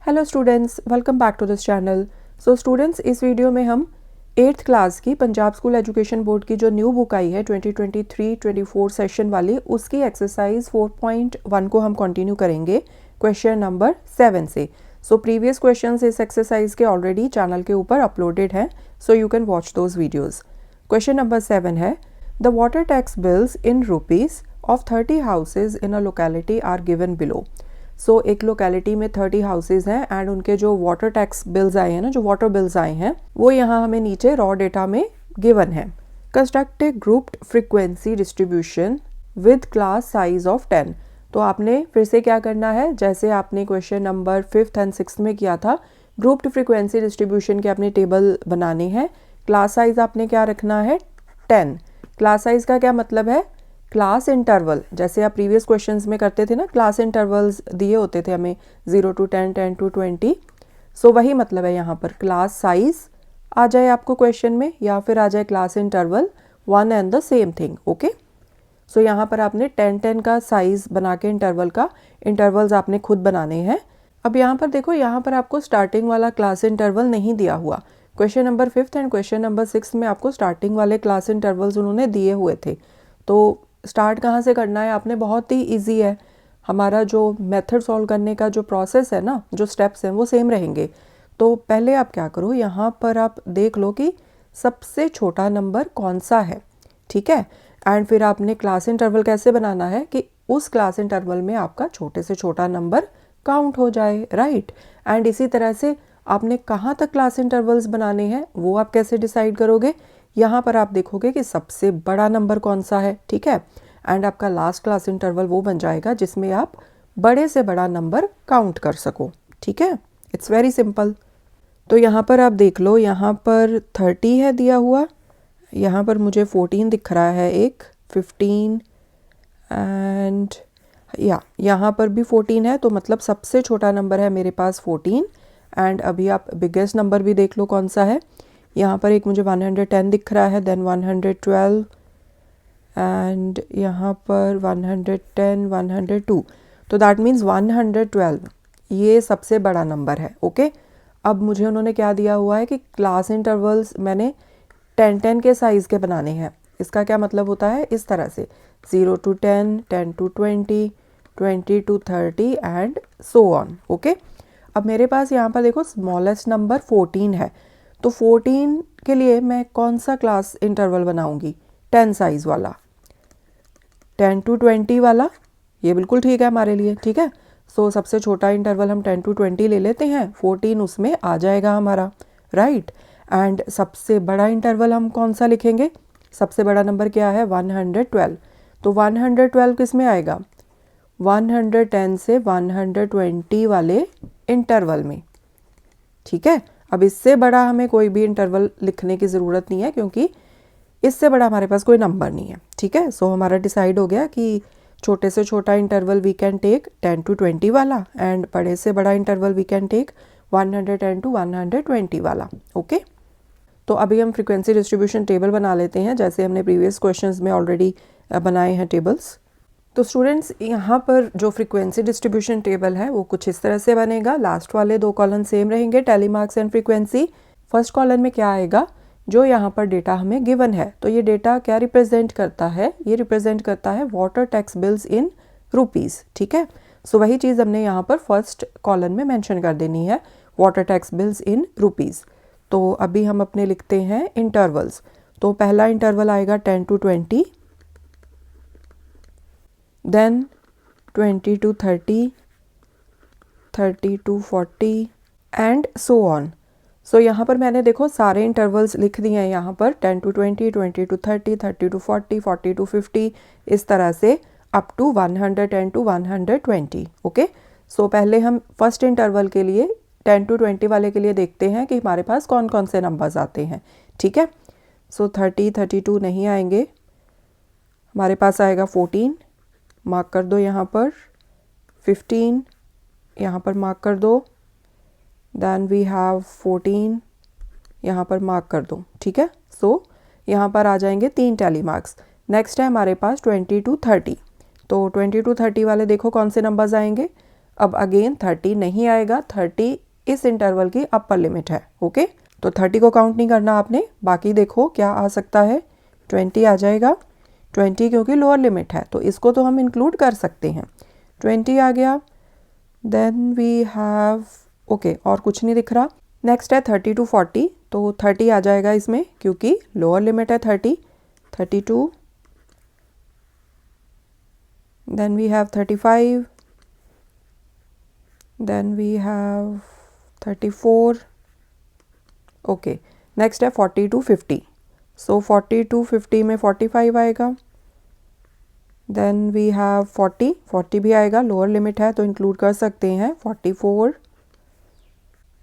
Hello students, welcome back to this channel. So students, इस video में हम 8th class की पंजाब स्कूल एजुकेशन बोर्ड की जो न्यू बुक आई है 2023-24 सेशन वाली, उसकी एक्सरसाइज 4.1 को हम कंटिन्यू करेंगे क्वेश्चन नंबर 7 से। सो प्रीवियस क्वेश्चंस इस एक्सरसाइज के ऑलरेडी चैनल के ऊपर अपलोडेड हैं, so you can watch those videos. Question number 7 है, the water tax bills in rupees of 30 houses in a locality are given below. So एक locality में 30 houses हैं and उनके जो वाटर टैक्स बिल्स आए हैं ना, जो वाटर बिल्स आए हैं, वो यहाँ हमें नीचे रॉ डेटा में गिवन है। Construct A grouped frequency distribution with class size of 10। तो आपने फिर से क्या करना है, जैसे आपने question number 5th and 6th में किया था, ग्रुप्ड फ्रीक्वेंसी डिस्ट्रीब्यूशन के अपने टेबल बनाने हैं। क्लास साइज आपने क्या रखना है, 10। क्लास साइज का क्या मतलब है, क्लास इंटरवल। जैसे आप प्रीवियस क्वेश्चंस में करते थे ना, क्लास इंटरवल्स दिए होते थे हमें 0 to 10, 10 to 20। सो वही मतलब है यहाँ पर, क्लास साइज आ जाए आपको क्वेश्चन में या फिर आ जाए class interval, one and the same thing. Okay, so यहाँ पर आपने 10-10 का साइज बना के इंटरवल्स आपने खुद बनाने हैं। अब यहाँ पर देखो, यहाँ पर आपको स्टार्टिंग वाला क्लास इंटरवल नहीं दिया हुआ। Question number 5th and question number 6 में आपको स्टार्टिंग वाले क्लास इंटरवल्स उन्होंने दिए हुए थे। तो स्टार्ट कहाँ से करना है आपने, बहुत ही इजी है। हमारा जो मेथड सॉल्व करने का जो प्रोसेस है ना, जो स्टेप्स हैं वो सेम रहेंगे। तो पहले आप क्या करो, यहाँ पर आप देख लो कि सबसे छोटा नंबर कौन सा है, ठीक है। एंड फिर आपने क्लास इंटरवल कैसे बनाना है कि उस क्लास इंटरवल में आपका छोटे से छोटा नंबर काउंट हो जाए, राइट। एंड इसी तरह से आपने कहाँ तक क्लास इंटरवल्स बनाने हैं वो आप कैसे डिसाइड करोगे। यहाँ पर आप देखोगे कि सबसे बड़ा नंबर कौन सा है, ठीक है। एंड आपका लास्ट क्लास इंटरवल वो बन जाएगा जिसमें आप बड़े से बड़ा नंबर काउंट कर सको, ठीक है। It's very simple. तो यहाँ पर आप देख लो, यहाँ पर 30 है दिया हुआ, यहाँ पर मुझे 14 दिख रहा है, एक 15 एंड यहाँ पर भी 14 है। तो मतलब सबसे छोटा नंबर है मेरे पास 14। एंड अभी आप बिगेस्ट नंबर भी देख लो कौन सा है। यहाँ पर एक मुझे 110 दिख रहा है, देन 112 एंड यहाँ पर 110, 102। तो दैट मीन्स 112 ये सबसे बड़ा नंबर है। ओके, अब मुझे उन्होंने क्या दिया हुआ है कि क्लास इंटरवल्स मैंने 10-10 के साइज़ के बनाने हैं। इसका क्या मतलब होता है, इस तरह से 0 to 10, 10 to 20, 20 to 30 and so on. Okay, अब मेरे पास यहाँ पर देखो स्मॉलेस्ट नंबर 14 है। तो 14 के लिए मैं कौन सा क्लास इंटरवल बनाऊंगी, 10 साइज वाला, 10 to 20 वाला। ये बिल्कुल ठीक है हमारे लिए, ठीक है। सो सबसे छोटा इंटरवल हम 10 to 20 ले लेते हैं, 14 उसमें आ जाएगा हमारा, राइट। एंड सबसे बड़ा इंटरवल हम कौन सा लिखेंगे, सबसे बड़ा नंबर क्या है, 112। तो 112 किस में आएगा, 110 से 120 वाले इंटरवल में, ठीक है। अब इससे बड़ा हमें कोई भी इंटरवल लिखने की ज़रूरत नहीं है क्योंकि इससे बड़ा हमारे पास कोई नंबर नहीं है, ठीक है। सो हमारा डिसाइड हो गया कि छोटे से छोटा interval we can take 10 to 20 वाला एंड बड़े से बड़ा interval we can take 110 to 120 वाला। ओके, तो अभी हम फ्रीक्वेंसी डिस्ट्रीब्यूशन टेबल बना लेते हैं, जैसे हमने प्रीवियस क्वेश्चंस में ऑलरेडी बनाए हैं टेबल्स। तो स्टूडेंट्स, यहाँ पर जो फ्रीक्वेंसी डिस्ट्रीब्यूशन टेबल है वो कुछ इस तरह से बनेगा। लास्ट वाले 2 कॉलम सेम रहेंगे, tally marks and frequency. First column में क्या आएगा, जो यहाँ पर डेटा हमें गिवन है। तो ये डेटा क्या रिप्रेजेंट करता है, ये रिप्रेजेंट करता है water tax bills in rupees, ठीक है। सो वही चीज़ हमने यहाँ पर फर्स्ट कॉलम में मेंशन कर देनी है, water tax bills in rupees. तो अभी हम अपने लिखते हैं इंटरवल्स। तो पहला इंटरवल आएगा 10 to 20, then 20 to 30, 30 to 40 and so on. सो यहाँ पर मैंने देखो सारे इंटरवल्स लिख दिए हैं यहाँ पर, 10 to 20, 20 to 30, 30 to 40, 40 to 50, इस तरह से अप टू 110 to 120। ओके, सो पहले हम फर्स्ट इंटरवल के लिए 10 to 20 वाले के लिए देखते हैं कि हमारे पास कौन कौन से नंबर्स आते हैं, ठीक है। सो 30, 32 नहीं आएंगे, हमारे पास आएगा 14, मार्क कर दो यहाँ पर, 15 यहाँ पर मार्क कर दो, देन वी हैव 14 यहाँ पर मार्क कर दो, ठीक है। सो यहाँ पर आ जाएंगे 3 टैली मार्क्स। नेक्स्ट है हमारे पास 20 to 30। तो 20 to 30 वाले देखो कौन से नंबर्स आएंगे, अब अगेन 30 नहीं आएगा, 30 इस इंटरवल की अपर लिमिट है। ओके, तो 30 को काउंट नहीं करना आपने, बाकी देखो क्या आ सकता है, 20 आ जाएगा। 20 क्योंकि लोअर लिमिट है तो इसको तो हम इंक्लूड कर सकते हैं। 20 आ गया। देन वी हैव ओके, और कुछ नहीं दिख रहा। नेक्स्ट है 30 to 40, तो 30 आ जाएगा इसमें क्योंकि लोअर लिमिट है 30। 32, then we have 35, then we have 34। Okay, next है 40 to 50, सो 40 to 50 में 45 आएगा। देन वी हैव 40 भी आएगा, लोअर लिमिट है तो इंक्लूड कर सकते हैं 44।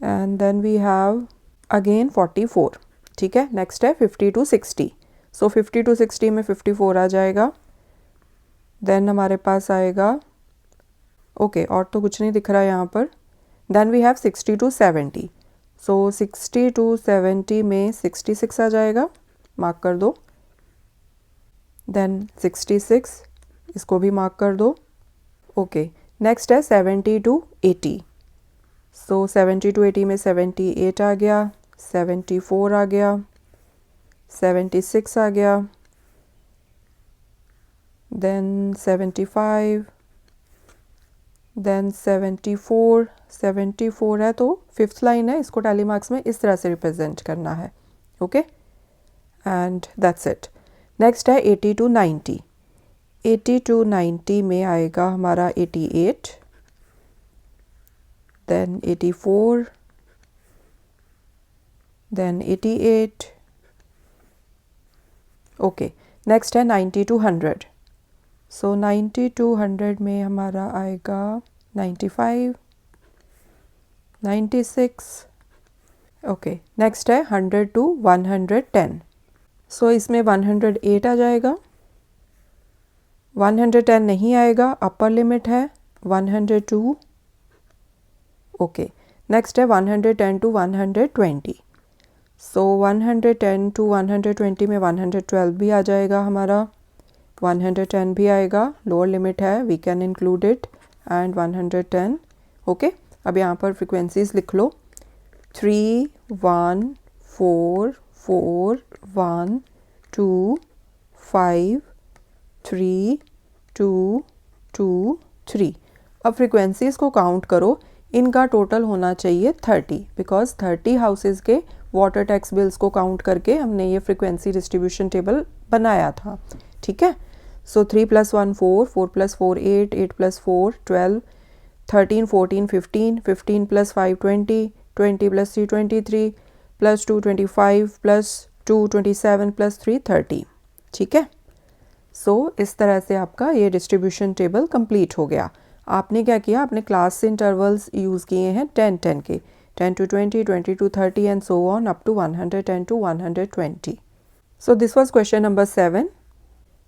And then we have again 44। ठीक है, नेक्स्ट है 50 to 60, सो 50 to 60 में 54 आ जाएगा। देन हमारे पास आएगा ओके, और तो कुछ नहीं दिख रहा है यहाँ पर। Then we have 60 to 70, so 60 to 70 में 66 आ जाएगा, मार्क कर दो। देन 66, इसको भी मार्क कर दो। ओके, नेक्स्ट है 70 to 80, सो 70 to 80 में 78 आ गया, 74 आ गया, 76 आ गया, देन 75, देन 74 है तो फिफ्थ लाइन है, इसको टैली मार्क्स में इस तरह से रिप्रेजेंट करना है। Okay, and that's it. Next है 80 to 90, 80 to 90 में आएगा हमारा 88, देन 84, देन 88। ओके, नेक्स्ट है 90 to 100, सो 90 to 100 में हमारा आएगा 95, 96। ओके, नेक्स्ट है 100 to 110, सो इसमें 108 आ जाएगा। 110 नहीं आएगा, अपर लिमिट है 102। ओके, नेक्स्ट है 110 to 120, सो 110 to 120 में 112 भी आ जाएगा हमारा, 110 भी आएगा, लोअर लिमिट है, we can include it, and 110। Okay, अब यहाँ पर फ्रिक्वेंसीज लिख लो, 3 1 4 4 1 2 5 3 2 2 3। अब फ्रिक्वेंसीज को काउंट करो, इनका टोटल होना चाहिए 30, बिकॉज 30 हाउसेज के वाटर टैक्स बिल्स को काउंट करके हमने ये फ्रिक्वेंसी डिस्ट्रीब्यूशन टेबल बनाया था। ठीक है, सो 3 + 1 4, 4 + 4 8, 8 + 4 12, 13 14 15, 15 + 5 20, 20 + 3 23, + 2 25, + 2 27, + 3 30। ठीक है, सो इस तरह से आपका ये डिस्ट्रीब्यूशन टेबल कंप्लीट हो गया। आपने क्या किया, अपने क्लास इंटरवल्स यूज़ किए हैं 10 के, 10 to 20, 20 to 30 and so on up to 110 to 120. So this was question number 7.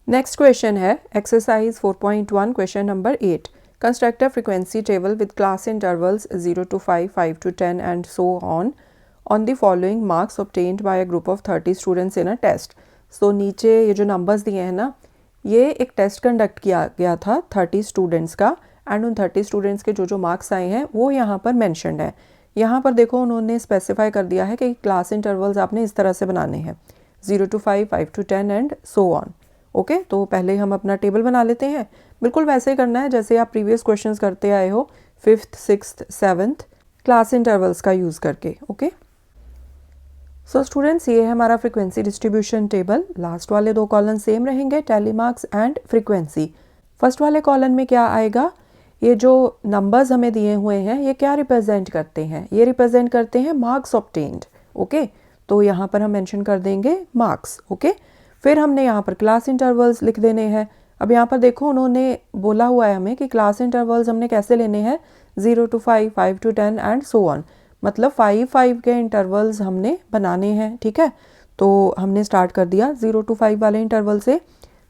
Next question है exercise 4.1 question number 8. Construct a frequency table with class intervals 0 to 5, 5 to 10 and so on the following marks obtained by a group of 30 students in a test. So नीचे ये जो numbers दिए हैं ना, ये एक test conduct किया गया था 30 स्टूडेंट्स का, एंड उन 30 स्टूडेंट्स के जो जो मार्क्स आए हैं वो यहाँ पर मेंशन्ड है। यहाँ पर देखो उन्होंने स्पेसिफाई कर दिया है कि क्लास इंटरवल्स आपने इस तरह से बनाने हैं, 0 to 5, 5 to 10 and so on. Okay, तो पहले हम अपना टेबल बना लेते हैं, बिल्कुल वैसे ही करना है जैसे आप प्रीवियस क्वेश्चंस करते आए हो 5th, 6th, 7th class intervals का यूज़ करके। ओके, सो स्टूडेंट्स ये है हमारा फ्रीक्वेंसी डिस्ट्रीब्यूशन टेबल। लास्ट वाले 2 कॉलम सेम रहेंगे, tally marks and frequency. First वाले कॉलम में क्या आएगा, ये जो नंबर्स हमें दिए हुए हैं ये क्या रिप्रेजेंट करते हैं, ये रिप्रेजेंट करते हैं मार्क्स ऑब्टेन्ड। ओके, तो यहाँ पर हम मेंशन कर देंगे मार्क्स। ओके, फिर हमने यहाँ पर क्लास इंटरवल्स लिख देने हैं। अब यहाँ पर देखो उन्होंने बोला हुआ है हमें कि क्लास इंटरवल्स हमने कैसे लेने हैं, 0 to 5, 5 to 10 and so on, मतलब 5 के इंटरवल्स हमने बनाने हैं। ठीक है, तो हमने स्टार्ट कर दिया 0 to 5 वाले इंटरवल से,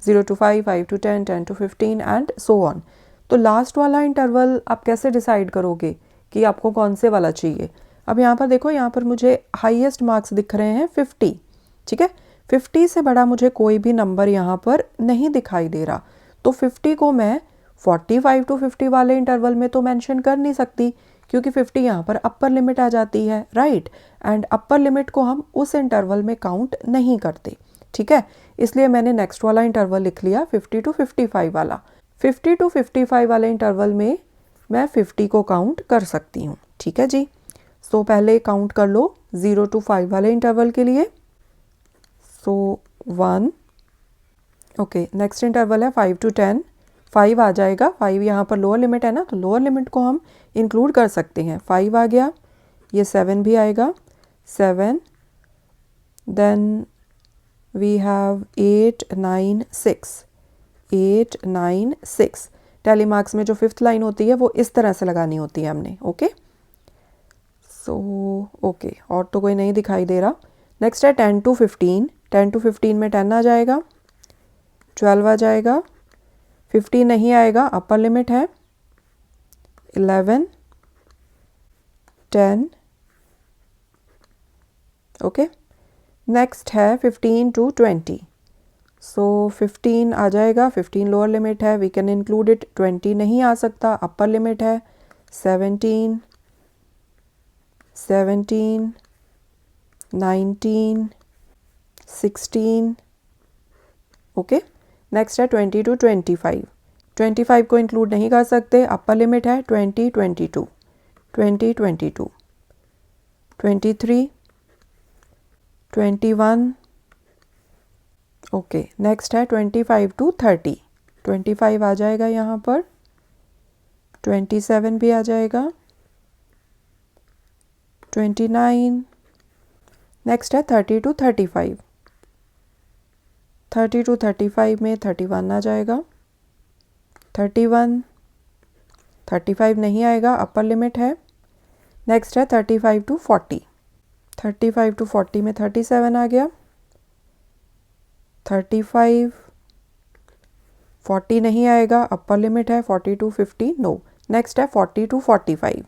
0 to 5, 5 to 10, 10 to 15 and so on. तो लास्ट वाला इंटरवल आप कैसे डिसाइड करोगे कि आपको कौन से वाला चाहिए। अब यहाँ पर देखो, यहाँ पर मुझे हाईएस्ट मार्क्स दिख रहे हैं 50। ठीक है, 50 से बड़ा मुझे कोई भी नंबर यहाँ पर नहीं दिखाई दे रहा, तो 50 को मैं 45 टू 50 वाले इंटरवल में तो मेंशन कर नहीं सकती क्योंकि 50 यहाँ पर अपर लिमिट आ जाती है, राइट। एंड अपर लिमिट को हम उस इंटरवल में काउंट नहीं करते, ठीक है। इसलिए मैंने नेक्स्ट वाला इंटरवल लिख लिया 50 टू 55 वाला। 50 टू 55 वाले इंटरवल में मैं 50 को काउंट कर सकती हूँ, ठीक है जी। सो पहले काउंट कर लो 0 टू 5 वाले इंटरवल के लिए। सो 1, ओके। नेक्स्ट इंटरवल है 5 टू 10, 5 आ जाएगा। 5 यहाँ पर लोअर लिमिट है ना, तो लोअर लिमिट को हम इंक्लूड कर सकते हैं। 5 आ गया, ये 7 भी आएगा, 7। Then we have 8, 9, 6, 8, 9, 6। Tally marks में जो 5th लाइन होती है वो इस तरह से लगानी होती है हमने, ओके। सो ओके, और तो कोई नहीं दिखाई दे रहा। नेक्स्ट है 10 टू 15। 10 टू 15 में 10 आ जाएगा, 12 आ जाएगा, 15 नहीं आएगा, अपर लिमिट है। 11, 10, ओके। नेक्स्ट है 15 टू 20। सो 15 आ जाएगा, 15 लोअर लिमिट है, वी कैन इंक्लूड इट। 20 नहीं आ सकता, अपर लिमिट है। 17, 17, 19, 16, ओके। नेक्स्ट है 20 टू 25। 25 को इंक्लूड नहीं कर सकते, अपर लिमिट है। 20, 22, 20, 22, 23, 21, ओके। नेक्स्ट है 25 टू 30। 25 आ जाएगा यहाँ पर, 27 भी आ जाएगा, 29। नेक्स्ट है 30 टू 35। 30 टू 35 में 31 आ जाएगा, 31, 35 नहीं आएगा, अपर लिमिट है। नेक्स्ट है 35 टू 40। 35 टू 40 में 37 आ गया, 35, 40 नहीं आएगा, अपर लिमिट है। 40 टू 50 नो। नेक्स्ट है 40 टू 45।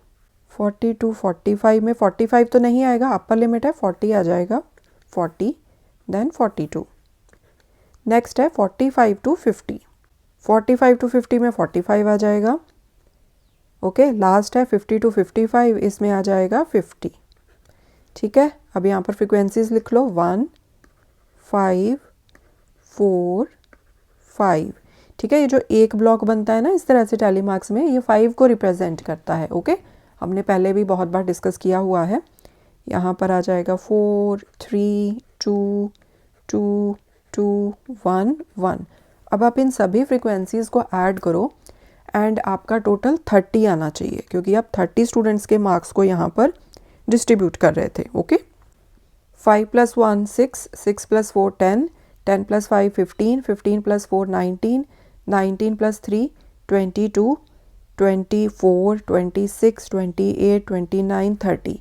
40 टू 45 में 45 तो नहीं आएगा, अपर लिमिट है। 40 आ जाएगा, 40, देन 42। नेक्स्ट है 45 टू 50। 45 टू 50 में 45 आ जाएगा, ओके। लास्ट है 50 टू 55, इसमें आ जाएगा 50, ठीक है। अब यहाँ पर फ्रीक्वेंसीज लिख लो, 1, 5, 4, 5, ठीक है। ये जो एक ब्लॉक बनता है ना इस तरह से टैली मार्क्स में, ये 5 को रिप्रेजेंट करता है, ओके। हमने पहले भी बहुत बार डिस्कस किया हुआ है। यहाँ पर आ जाएगा 4, 3, 2, 2, 2, 1, 1। अब आप इन सभी फ्रीक्वेंसीज़ को ऐड करो एंड आपका टोटल 30 आना चाहिए, क्योंकि आप 30 स्टूडेंट्स के मार्क्स को यहाँ पर डिस्ट्रीब्यूट कर रहे थे, ओके। 5 + 1 6, 6 + 4 10, 10 + 5 15, 15 + 4 19, 19 + 3 22, 24, 26, 28, 29, 30,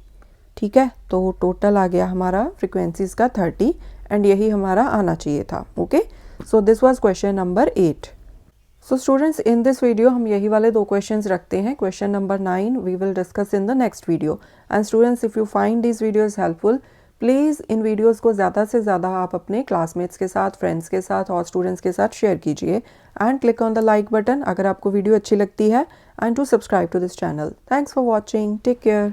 ठीक है। तो टोटल आ गया हमारा फ्रीक्वेंसीज का 30 एंड यही हमारा आना चाहिए था, okay. So this was question number 8। So students, in this video हम यही वाले 2 क्वेश्चंस रखते हैं। Question number 9 we will discuss in the next video. And students, if you find this videos helpful, please इन वीडियोज़ को ज़्यादा से ज़्यादा आप अपने क्लासमेट्स के साथ, फ्रेंड्स के साथ और स्टूडेंट्स के साथ शेयर कीजिए and click on the like button अगर आपको वीडियो अच्छी लगती है, and to subscribe to this channel. Thanks for watching, take care.